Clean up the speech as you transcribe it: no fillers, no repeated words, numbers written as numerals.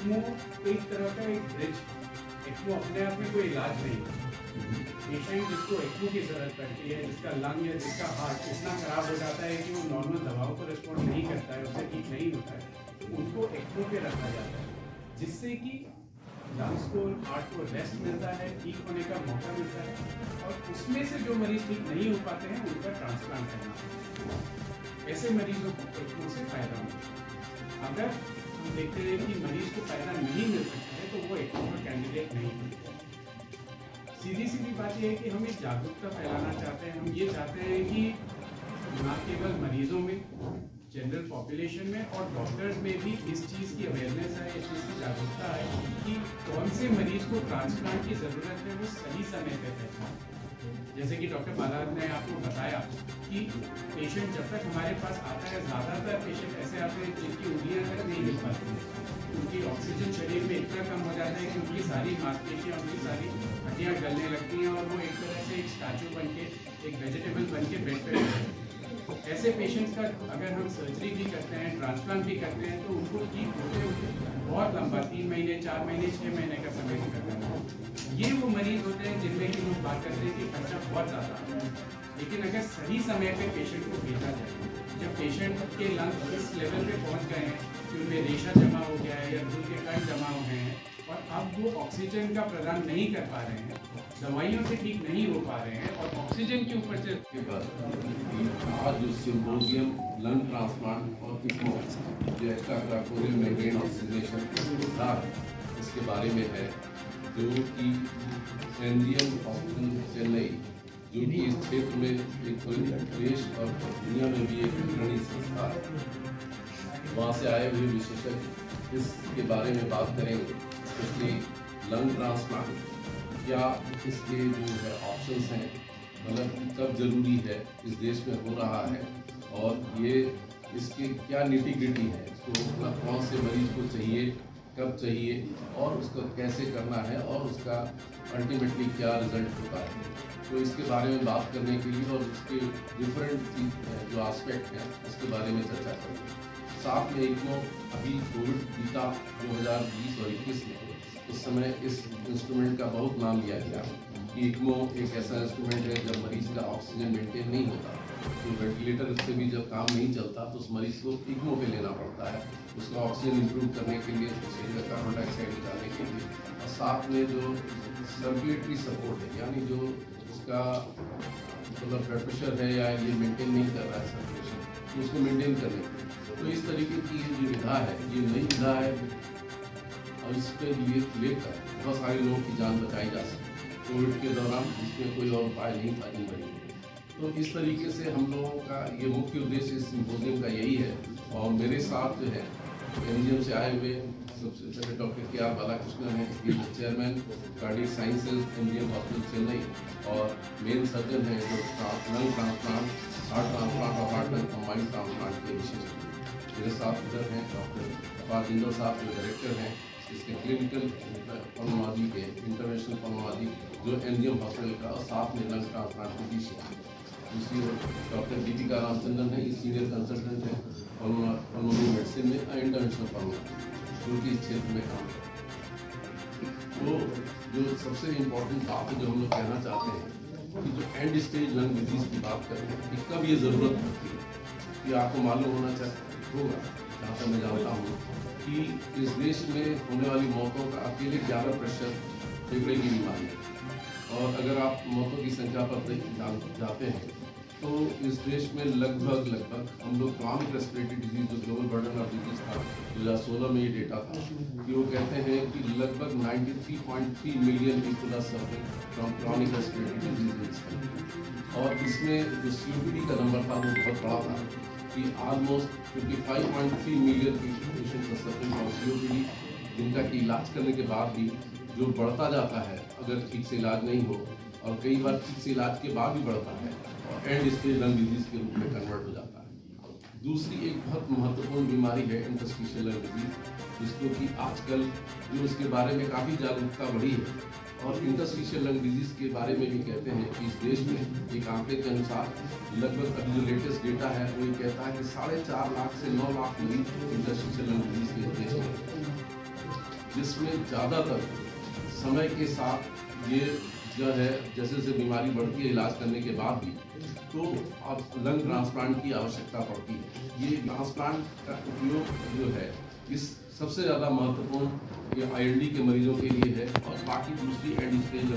ECMO एक तरह का एक ब्रिज, एक्मो अपने आप में कोई इलाज नहीं है। पेशेंट जिसको एक्मो की जरूरत पड़ती है, जिसका लंग या जिसका हार्ट इतना खराब हो जाता है कि वो नॉर्मल दवाओं को रिस्पॉन्ड नहीं करता है, उससे ठीक नहीं होता है, तो उनको एक्मो पे रखा जाता है, जिससे कि लंग्स को, हार्ट को रेस्ट मिलता है, ठीक होने का मौका मिलता है, और उसमें से जो मरीज ठीक नहीं हो पाते हैं उनका ट्रांसप्लांट करना, ऐसे मरीजों को एक्मो से फायदा मिलता है। अगर हम देखते हैं कि मरीज को फायदा नहीं मिल सकता है तो वो एक्मो का कैंडिडेट नहीं है। सीधी बात यह है कि हम एक जागरूकता फैलाना चाहते हैं। हम ये चाहते हैं कि न केवल मरीजों में, जनरल पॉपुलेशन में और डॉक्टर्स में भी इस चीज़ की अवेयरनेस है, इस चीज़ की जागरूकता है कि कौन से मरीज को ट्रांसप्लांट की ज़रूरत है वो सही समय पर पहचान। जैसे कि डॉक्टर बालाद ने आपको बताया कि पेशेंट जब तक हमारे पास आता है, ज़्यादातर पेशेंट ऐसे आते हैं जिनकी उंगलियां तक नहीं मिल पाती हैं, उनकी ऑक्सीजन शरीर में इतना कम हो जाता है कि उनकी सारी मांसपेशियाँ, उनकी सारी हड्डियाँ गलने लगती हैं और वो एक तरह से एक स्टैचू बन के, एक वेजिटेबल बन के बेड पर रहते हैं। ऐसे पेशेंट्स का अगर हम सर्जरी भी करते हैं, ट्रांसप्लांट भी करते हैं, तो उनको ठीक होते होते बहुत लंबा 3 महीने, 4 महीने, 6 महीने का समय निकलता है। ये वो मरीज होते हैं जिनमें कि लोग बात करते हैं कि खर्चा बहुत ज़्यादा आता है, लेकिन अगर सही समय पे पेशेंट को भेजा जाए, जब पेशेंट के लंग्स इस लेवल पे पहुंच गए हैं कि उनमें रेशा जमा हो गया है या धूल के कण जमा हो गए हैं और अब वो ऑक्सीजन का प्रदान नहीं कर पा रहे हैं, दवाइयों से ठीक नहीं हो पा रहे हैं और ऑक्सीजन के ऊपर से आज जो सिम्पोजियम लंग ट्रांसप्लांट और इक्मो जो एक्स्ट्रा कोरियल मेम्ब्रेन ऑक्सीजनेशन इसके बारे में है, जो कि एनजीएम हॉस्पिटल चेन्नई, जो कि इस क्षेत्र में एक देश और दुनिया में भी एक अग्रणी संस्था है, वहाँ से आए हुए विशेषज्ञ इसके बारे में बात करेंगे, स्पेशली लंग ट्रांसप्लांट, क्या इसके जो है ऑप्शंस हैं, मतलब कब जरूरी है, इस देश में हो रहा है, और ये इसके क्या निटी-ग्रिटी है, इसको मतलब कौन से मरीज को चाहिए, कब चाहिए और उसको कैसे करना है और उसका अल्टीमेटली क्या रिजल्ट होता है। तो इसके बारे में बात करने के लिए और उसके डिफरेंट जो एस्पेक्ट हैं उसके बारे में चर्चा करेंगे। साथ में इक्मो अभी कोविड बीता 2020 और 21 में, उस समय इस इंस्ट्रूमेंट का बहुत नाम लिया गया कि इक्मो एक ऐसा इंस्ट्रूमेंट है जब मरीज का ऑक्सीजन मेंटेन नहीं होता, तो वेंटिलेटर से भी जब काम नहीं चलता तो उस मरीज को इक्मो पे लेना पड़ता है, उसका ऑक्सीजन इंप्रूव करने के लिए, शरीर का कार्बन डाइऑक्साइड निकालने के लिए, और साथ में जो सर्कुलेटरी सपोर्ट है, यानी जो उसका मतलब ब्लड प्रेशर है या ये मेंटेन नहीं कर रहा है सर्कुलेशन, तो उसको मेंटेन करने के लिए। तो इस तरीके की जो विधा है, ये नई विधा है और इस पर लेकर बहुत सारे लोगों की जान बचाई जा सकती है कोविड के दौरान, जिसमें कोई और उपाय नहीं था इन मरीजों में। तो इस तरीके से हम लोगों का ये मुख्य उद्देश्य इस सिम्पोजियम का यही है। और मेरे साथ जो है एनजीएम से आए हुए सबसे पहले डॉक्टर के आर बालाकृष्णन हैं, chairman cardiac sciences MGM hospital Chennai, और मेन सर्जन है जो लंग ट्रांसप्लांट, हार्ट ट्रांसप्लांट और हार्ट लंग कंबाइंड ट्रांसप्लांट के विशेषज्ञ। मेरे साथ इधर हैं डॉक्टर अपार जिंदल साहब, जो डायरेक्टर हैं इसके क्लिनिकल पल्मोलॉजी के, इंटरनेशनल पल्मोलॉजी जो एनजीएम हॉस्पिटल का, और साथ में लंग ट्रांसप्लांट फिजिशियन। दूसरी ओर डॉक्टर दीपिका रामचंद्रन है, ये सीनियर कंसल्टेंट है पल्मोनरी मेडिसिन में, इंटरनेशनल पल्मोलॉजी, जो कि इस क्षेत्र में काम करते हैं। तो जो सबसे इम्पोर्टेंट बात है जो हम लोग कहना चाहते हैं कि जो एंड स्टेज लंग डिजीज की बात करते हैं कि कब ये ज़रूरत होती है, कि आपको मालूम होगा, जहाँ तक मैं जानता हूँ कि इस देश में होने वाली मौतों का अकेले 11% फेफड़े की बीमारी है, और अगर आप मौतों की संख्या पर जाते हैं तो इस देश में लगभग हम लोग क्रॉनिक रेस्पिरेटरी डिजीज, जो ग्लोबल बर्डन ऑफ डिजीज था 2016 में ये डेटा था कि वो कहते हैं कि लगभग 93.3 million people are suffering from chronic respiratory disease, और इसमें जो COPD का नंबर था वो बहुत बड़ा था कि almost 55.3 million patients are suffering from COPD, जिनका कि इलाज करने के बाद भी जो बढ़ता जाता है अगर ठीक से इलाज नहीं हो, और कई बार ठीक से इलाज के बाद भी बढ़ता है और एंड स्टेज लंग डिजीज के रूप में कन्वर्ट हो जाता है। दूसरी एक बहुत महत्वपूर्ण बीमारी है इंटरस्टिशियल लंग डिजीज, जिसको कि आजकल जो उसके बारे में काफ़ी जागरूकता बढ़ी है, और इंटरस्टिशियल लंग डिजीज के बारे में भी कहते हैं कि इस देश में एक आंकड़े के अनुसार लगभग अभी जो लेटेस्ट डेटा है वो ये कहता है कि 4.5 लाख से 9 लाख मरीज इंटरस्टिशियल लंग डिजीज के देश में। जिसमें ज़्यादातर समय के साथ ये जो है जैसे जैसे बीमारी बढ़ती है इलाज करने के बाद भी तो अब लंग ट्रांसप्लांट की आवश्यकता पड़ती है। ये ट्रांसप्लांट का उपयोग जो है इस सबसे ज़्यादा महत्वपूर्ण ये ILD के मरीजों के लिए है और बाकी दूसरी एंड स्टेज